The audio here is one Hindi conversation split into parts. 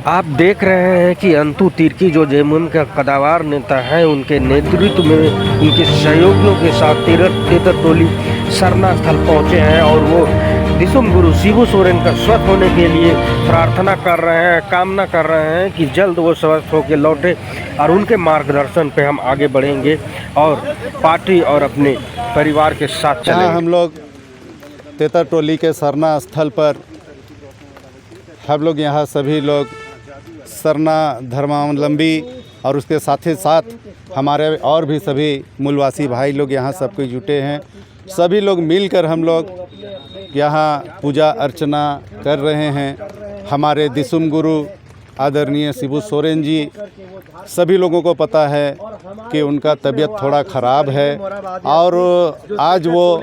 आप देख रहे हैं कि अंतु तिर्की जो जेएमएम का कद्दावर नेता है, उनके नेतृत्व में उनके सहयोगियों के साथ तेतर टोली सरना स्थल पहुंचे हैं और वो दिसुम गुरु शिबू सोरेन का स्वस्थ होने के लिए प्रार्थना कर रहे हैं, कामना कर रहे हैं कि जल्द वो स्वस्थ होकर लौटे और उनके मार्गदर्शन पे हम आगे बढ़ेंगे और पार्टी और अपने परिवार के साथ चलेंगे। हम लोग तेतर टोली के सरना स्थल पर हम लोग यहाँ सभी लोग सरना धर्मावलंबी और उसके साथ ही साथ हमारे और भी सभी मूलवासी भाई लोग यहाँ सब कोई जुटे हैं। सभी लोग मिलकर हम लोग यहाँ पूजा अर्चना कर रहे हैं। हमारे दिसुम गुरु आदरणीय शिबू सोरेन जी, सभी लोगों को पता है कि उनका तबीयत थोड़ा ख़राब है और आज वो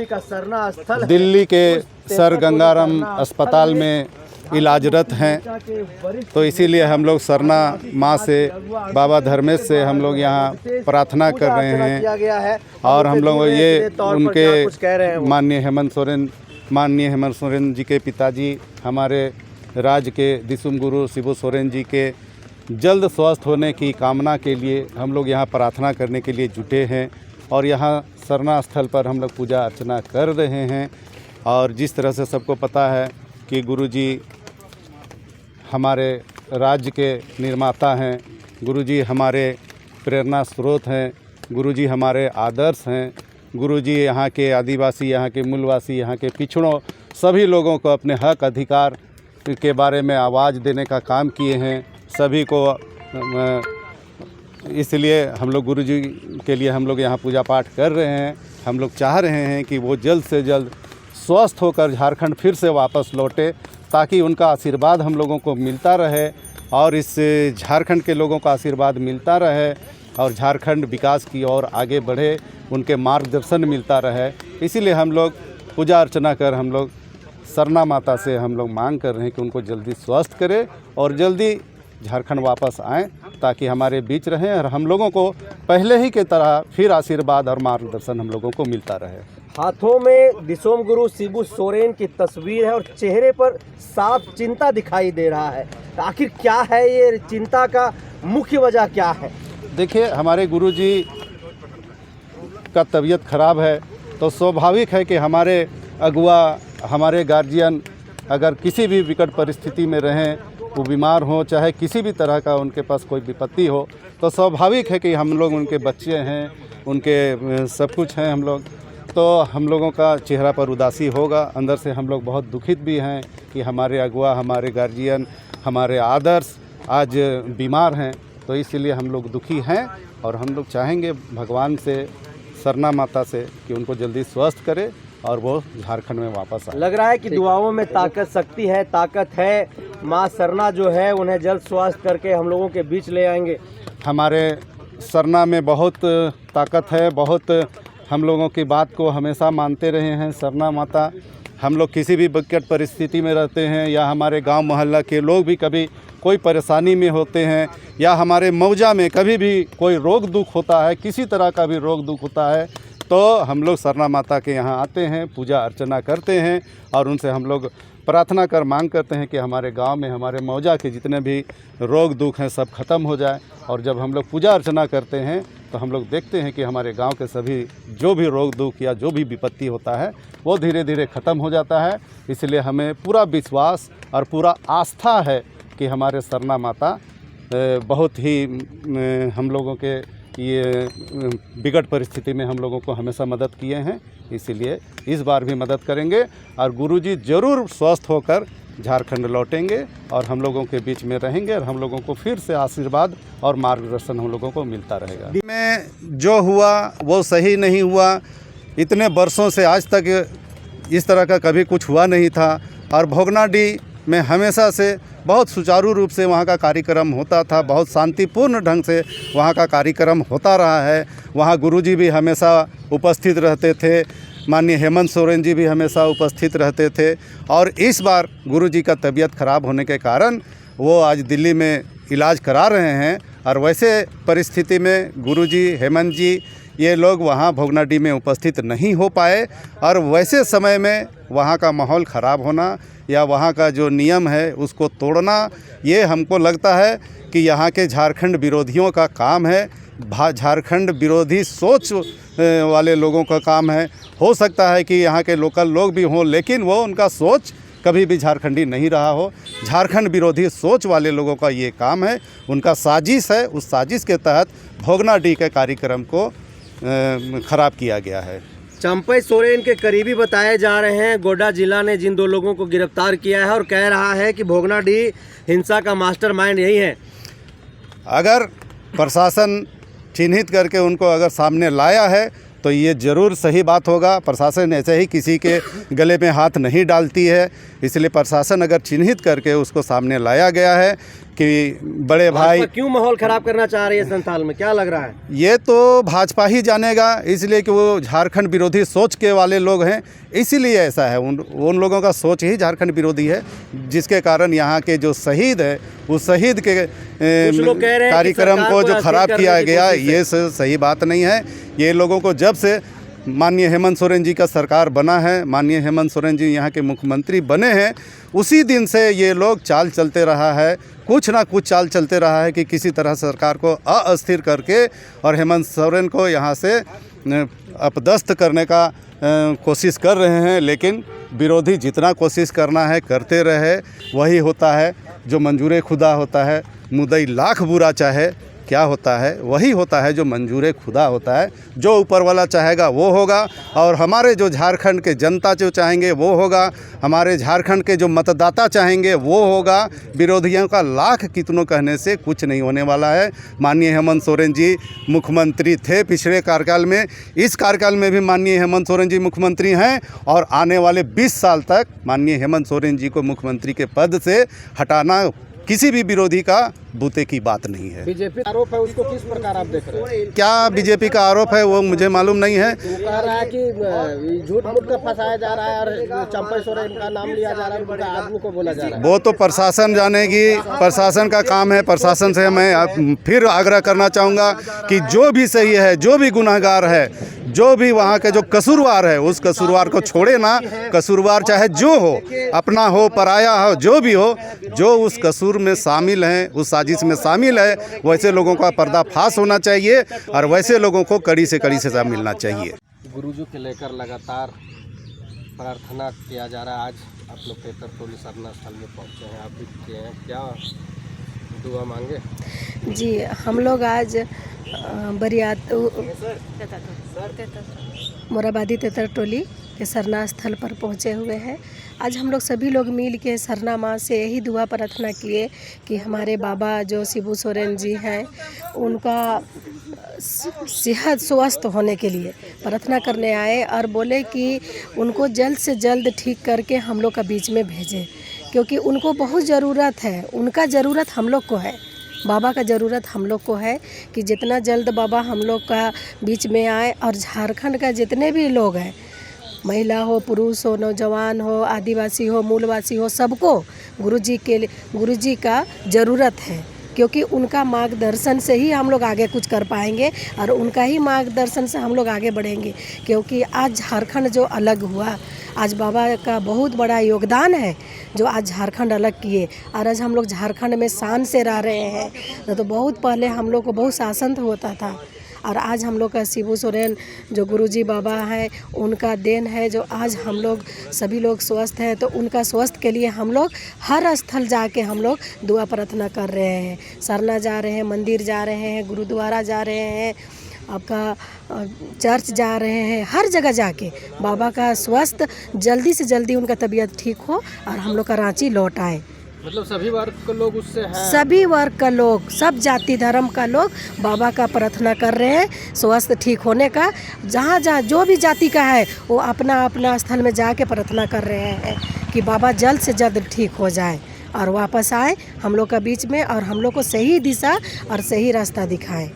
दिल्ली के सर गंगाराम अस्पताल में इलाजरत हैं। तो इसीलिए हम लोग सरना माँ से, बाबा धर्मेश से हम लोग यहाँ प्रार्थना कर रहे हैं और हम लोग ये उनके माननीय हेमंत सोरेन जी के पिताजी, हमारे राज्य के दिसुम गुरु शिबू सोरेन जी के जल्द स्वस्थ होने की कामना के लिए हम लोग यहाँ प्रार्थना करने के लिए जुटे हैं और यहाँ सरना स्थल पर हम लोग पूजा अर्चना कर रहे हैं। और जिस तरह से सबको पता है कि गुरुजी हमारे राज्य के निर्माता हैं, गुरुजी हमारे प्रेरणा स्रोत हैं, गुरुजी हमारे आदर्श हैं, गुरुजी यहाँ के आदिवासी, यहाँ के मूलवासी, यहाँ के पिछड़ों सभी लोगों को अपने हक अधिकार के बारे में आवाज़ देने का काम किए हैं। सभी को इसलिए हम लोग गुरुजी के लिए हम लोग यहाँ पूजा पाठ कर रहे हैं। हम लोग चाह रहे हैं कि वो जल्द से जल्द स्वस्थ होकर झारखंड फिर से वापस लौटे ताकि उनका आशीर्वाद हम लोगों को मिलता रहे और इस झारखंड के लोगों का आशीर्वाद मिलता रहे और झारखंड विकास की ओर आगे बढ़े, उनके मार्गदर्शन मिलता रहे। इसीलिए हम लोग पूजा अर्चना कर हम लोग सरना माता से हम लोग मांग कर रहे हैं कि उनको जल्दी स्वस्थ करे और जल्दी झारखंड वापस आएँ ताकि हमारे बीच रहें और हम लोगों को पहले ही की तरह फिर आशीर्वाद और मार्गदर्शन हम लोगों को मिलता रहे। हाथों में दिसुम गुरु शिबू सोरेन की तस्वीर है और चेहरे पर साफ चिंता दिखाई दे रहा है। तो आखिर क्या है ये चिंता का मुख्य वजह क्या है? देखिए, हमारे गुरुजी का तबीयत खराब है तो स्वाभाविक है कि हमारे अगुआ, हमारे गार्जियन अगर किसी भी विकट परिस्थिति में रहें, वो बीमार हो, चाहे किसी भी तरह का उनके पास कोई विपत्ति हो, तो स्वाभाविक है कि हम लोग उनके बच्चे हैं, उनके सब कुछ हैं हम लोग, तो हम लोगों का चेहरा पर उदासी होगा। अंदर से हम लोग बहुत दुखित भी हैं कि हमारे अगुआ, हमारे गार्जियन, हमारे आदर्श आज बीमार हैं। तो इसलिए हम लोग दुखी हैं और हम लोग चाहेंगे भगवान से, सरना माता से कि उनको जल्दी स्वस्थ करे और वो झारखंड में वापस आए। लग रहा है कि दुआओं में ताकत, शक्ति है, ताकत है। माँ सरना जो है उन्हें जल्द स्वस्थ करके हम लोगों के बीच ले आएंगे। हमारे सरना में बहुत ताकत है, बहुत हम लोगों की बात को हमेशा मानते रहे हैं सरना माता। हम लोग किसी भी विकट परिस्थिति में रहते हैं या हमारे गांव मोहल्ला के लोग भी कभी कोई परेशानी में होते हैं या हमारे मौजा में कभी भी कोई रोग दुख होता है, किसी तरह का भी रोग दुख होता है, तो हम लोग सरना माता के यहाँ आते हैं, पूजा अर्चना करते हैं और उनसे हम लोग प्रार्थना कर मांग करते हैं कि हमारे गांव में, हमारे मौजा के जितने भी रोग दुख हैं सब खत्म हो जाए। और जब हम लोग पूजा अर्चना करते हैं तो हम लोग देखते हैं कि हमारे गांव के सभी जो भी रोग दुख या जो भी विपत्ति होता है वो धीरे धीरे ख़त्म हो जाता है। इसलिए हमें पूरा विश्वास और पूरा आस्था है कि हमारे सरना माता बहुत ही हम लोगों के ये विकट परिस्थिति में हम लोगों को हमेशा मदद किए हैं। इसीलिए इस बार भी मदद करेंगे और गुरुजी ज़रूर स्वस्थ होकर झारखंड लौटेंगे और हम लोगों के बीच में रहेंगे और हम लोगों को फिर से आशीर्वाद और मार्गदर्शन हम लोगों को मिलता रहेगा। में जो हुआ वो सही नहीं हुआ। इतने वर्षों से आज तक इस तरह का कभी कुछ हुआ नहीं था और भोगनाडीह में हमेशा से बहुत सुचारू रूप से वहाँ का कार्यक्रम होता था, बहुत शांतिपूर्ण ढंग से वहाँ का कार्यक्रम होता रहा है। वहाँ गुरुजी भी हमेशा उपस्थित रहते थे, माननीय हेमंत सोरेन जी भी हमेशा उपस्थित रहते थे और इस बार गुरुजी का तबीयत खराब होने के कारण वो आज दिल्ली में इलाज करा रहे हैं। और वैसे परिस्थिति में गुरुजी, हेमंत जी ये लोग वहाँ भोगनाडीह में उपस्थित नहीं हो पाए और वैसे समय में वहाँ का माहौल ख़राब होना या वहाँ का जो नियम है उसको तोड़ना, ये हमको लगता है कि यहाँ के झारखंड विरोधियों का काम है, झारखंड विरोधी सोच वाले लोगों का काम है। हो सकता है कि यहाँ के लोकल लोग भी हों, लेकिन वो उनका सोच कभी भी झारखंडी नहीं रहा हो। झारखंड विरोधी सोच वाले लोगों का ये काम है, उनका साजिश है। उस साजिश के तहत भोगनाडीह के कार्यक्रम को ख़राब किया गया है। चंपई सोरेन के करीबी बताए जा रहे हैं गोड्डा जिला ने जिन 2 लोगों को गिरफ्तार किया है और कह रहा है कि भोगनाडीह हिंसा का मास्टरमाइंड यही है। अगर प्रशासन चिन्हित करके उनको अगर सामने लाया है तो ये ज़रूर सही बात होगा। प्रशासन ऐसे ही किसी के गले में हाथ नहीं डालती है, इसलिए प्रशासन अगर चिन्हित करके उसको सामने लाया गया है कि बड़े भाई क्यों माहौल ख़राब करना चाह रही है संथाल में, क्या लग रहा है? ये तो भाजपा ही जानेगा, इसलिए कि वो झारखंड विरोधी सोच के वाले लोग हैं, इसीलिए ऐसा है। उन लोगों का सोच ही झारखंड विरोधी है, जिसके कारण यहाँ के जो शहीद है उस शहीद के कार्यक्रम को जो ख़राब किया गया, ये सही बात नहीं है। ये लोगों को जब से माननीय हेमंत सोरेन जी का सरकार बना है, माननीय हेमंत सोरेन जी यहाँ के मुख्यमंत्री बने हैं, उसी दिन से ये लोग चाल चलते रहा है, कुछ ना कुछ चाल चलते रहा है कि किसी तरह सरकार को अस्थिर करके और हेमंत सोरेन को यहाँ से अपदस्थ करने का कोशिश कर रहे हैं। लेकिन विरोधी जितना कोशिश करना है करते रहे, वही होता है जो मंजूर खुदा होता है। मुदई लाख बुरा चाहे, क्या होता है वही होता है जो मंजूर खुदा होता है। जो ऊपर वाला चाहेगा वो होगा, और हमारे जो झारखंड के जनता जो चाहेंगे वो होगा, हमारे झारखंड के जो मतदाता चाहेंगे वो होगा। विरोधियों का लाख कितनों कहने से कुछ नहीं होने वाला है। माननीय हेमंत सोरेन जी मुख्यमंत्री थे पिछले कार्यकाल में, इस कार्यकाल में भी माननीय हेमंत सोरेन जी मुख्यमंत्री हैं, और आने वाले 20 साल तक माननीय हेमंत सोरेन जी को मुख्यमंत्री के पद से हटाना किसी भी विरोधी का बूते की बात नहीं है। बीजेपी आरोप है, उसको किस प्रकार आप देख रहे हैं? क्या बीजेपी का आरोप है वो मुझे मालूम नहीं है। वो कह रहा है कि झूठ मूठ का फंसाया जा रहा है और चंपई सोरेन का नाम लिया जा रहा है, उनका आदमी को बोला जा रहा है। वो तो प्रशासन जानेगी, प्रशासन का काम है। प्रशासन से मैं फिर आग्रह करना चाहूँगा कि जो भी सही है, जो भी गुनहगार है, जो भी वहाँ के जो कसूरवार है, उस कसूरवार को छोड़े ना। कसूरवार चाहे जो हो, अपना हो पराया हो, जो भी हो, जो उस कसूर में शामिल हैं, उस साजिश में शामिल है, वैसे लोगों का पर्दाफाश होना चाहिए और वैसे लोगों को कड़ी से कड़ी सजा मिलना चाहिए। गुरुजी के लेकर लगातार प्रार्थना किया जा रहा है। आज आप लोग तेतरटोली सरना स्थल में पहुँचे हैं, आप भी किए हैं, क्या दुआ मांगे? जी, हम लोग आज मोराबादी तेतरटोली के सरना स्थल पर पहुँचे हुए हैं। आज हम लोग सभी लोग मिल के सरना माँ से यही दुआ प्रार्थना किए कि हमारे बाबा जो शिबू सोरेन जी हैं, उनका सेहत स्वस्थ होने के लिए प्रार्थना करने आए और बोले कि उनको जल्द से जल्द ठीक करके हम लोग का बीच में भेजें, क्योंकि उनको बहुत ज़रूरत है। उनका ज़रूरत हम लोग को है, बाबा का ज़रूरत हम लोग को है कि जितना जल्द बाबा हम लोग का बीच में आए, और झारखंड का जितने भी लोग हैं, महिला हो, पुरुष हो, नौजवान हो, आदिवासी हो, मूलवासी हो, सबको गुरुजी का ज़रूरत है, क्योंकि उनका मार्गदर्शन से ही हम लोग आगे कुछ कर पाएंगे और उनका ही मार्गदर्शन से हम लोग आगे बढ़ेंगे। क्योंकि आज झारखंड जो अलग हुआ, आज बाबा का बहुत बड़ा योगदान है जो आज झारखंड अलग किए, और आज हम लोग झारखंड में शान से रह रहे हैं। तो बहुत पहले हम लोग को बहुत शासन होता था, और आज हम लोग का शिबू सोरेन जो गुरुजी बाबा हैं, उनका देन है जो आज हम लोग सभी लोग स्वस्थ हैं। तो उनका स्वस्थ के लिए हम लोग हर स्थल जाके हम लोग दुआ प्रार्थना कर रहे हैं। सरना जा रहे हैं, मंदिर जा रहे हैं, गुरुद्वारा जा रहे हैं, आपका चर्च जा रहे हैं, हर जगह जाके बाबा का स्वस्थ जल्दी से जल्दी उनका तबीयत ठीक हो और हम लोग का रांची लौट आए। मतलब सभी वर्ग के लोग उससे हैं, सभी वर्ग का लोग, सब जाति धर्म का लोग बाबा का प्रार्थना कर रहे हैं स्वस्थ ठीक होने का। जहाँ जहाँ जो भी जाति का है वो अपना अपना स्थल में जाके प्रार्थना कर रहे हैं कि बाबा जल्द से जल्द ठीक हो जाए और वापस आए हम लोग का बीच में, और हम लोग को सही दिशा और सही रास्ता दिखाए।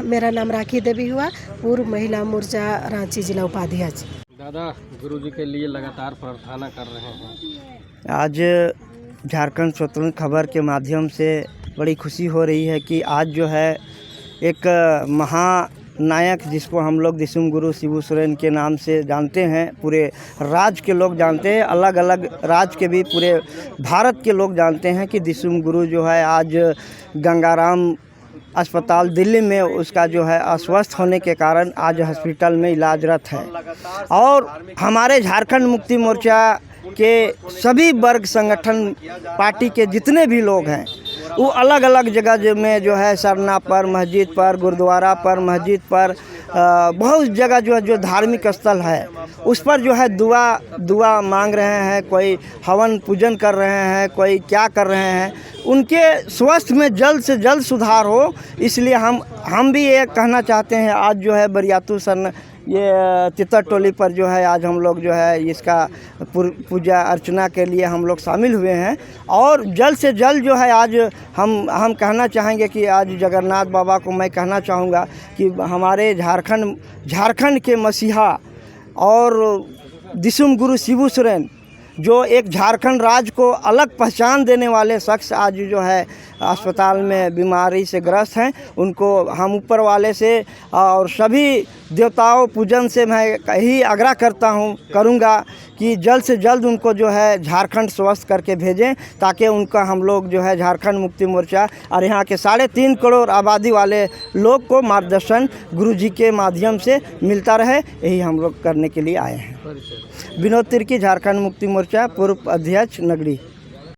मेरा नाम राखी देवी हुआ, पूर्व महिला मोर्चा रांची जिला उपाध्यक्ष। दादा, गुरुजी के लिए लगातार प्रार्थना कर रहे हैं। आज झारखंड स्वतंत्र खबर के माध्यम से बड़ी खुशी हो रही है कि आज जो है एक नायक जिसको हम लोग दिसुम गुरु शिबू सोरेन के नाम से जानते हैं, पूरे राज्य के लोग जानते हैं, अलग अलग राज्य के भी पूरे भारत के लोग जानते हैं कि दिसुम गुरु जो है आज गंगाराम अस्पताल दिल्ली में उसका जो है अस्वस्थ होने के कारण आज हॉस्पिटल में इलाजरत है। और हमारे झारखंड मुक्ति मोर्चा के सभी वर्ग संगठन पार्टी के जितने भी लोग हैं वो अलग अलग जगह में जो है सरना पर, मस्जिद पर, गुरुद्वारा पर, मस्जिद पर, बहुत जगह जो है जो धार्मिक स्थल है उस पर जो है दुआ मांग रहे हैं, कोई हवन पूजन कर रहे हैं, कोई क्या कर रहे हैं। उनके स्वास्थ्य में जल्द से जल्द सुधार हो, इसलिए हम भी ये कहना चाहते हैं। आज जो है बरियातू सरना ये तितर टोली पर जो है आज हम लोग जो है इसका पूजा अर्चना के लिए हम लोग शामिल हुए हैं और जल्द से जल्द जो है आज हम कहना चाहेंगे कि आज जगन्नाथ बाबा को मैं कहना चाहूँगा कि हमारे झारखंड के मसीहा और दिसुम गुरु शिबू सोरेन जो एक झारखंड राज्य को अलग पहचान देने वाले शख्स आज जो है अस्पताल में बीमारी से ग्रस्त हैं, उनको हम ऊपर वाले से और सभी देवताओं पूजन से मैं यही आग्रह करूँगा कि जल्द से जल्द उनको जो है झारखंड स्वस्थ करके भेजें, ताकि उनका हम लोग जो है झारखंड मुक्ति मोर्चा और यहाँ के 3.5 करोड़ आबादी वाले लोग को मार्गदर्शन गुरुजी के माध्यम से मिलता रहे, यही हम लोग करने के लिए आए हैं। विनोद तिर्की, झारखंड मुक्ति मोर्चा पूर्व अध्यक्ष नगरी।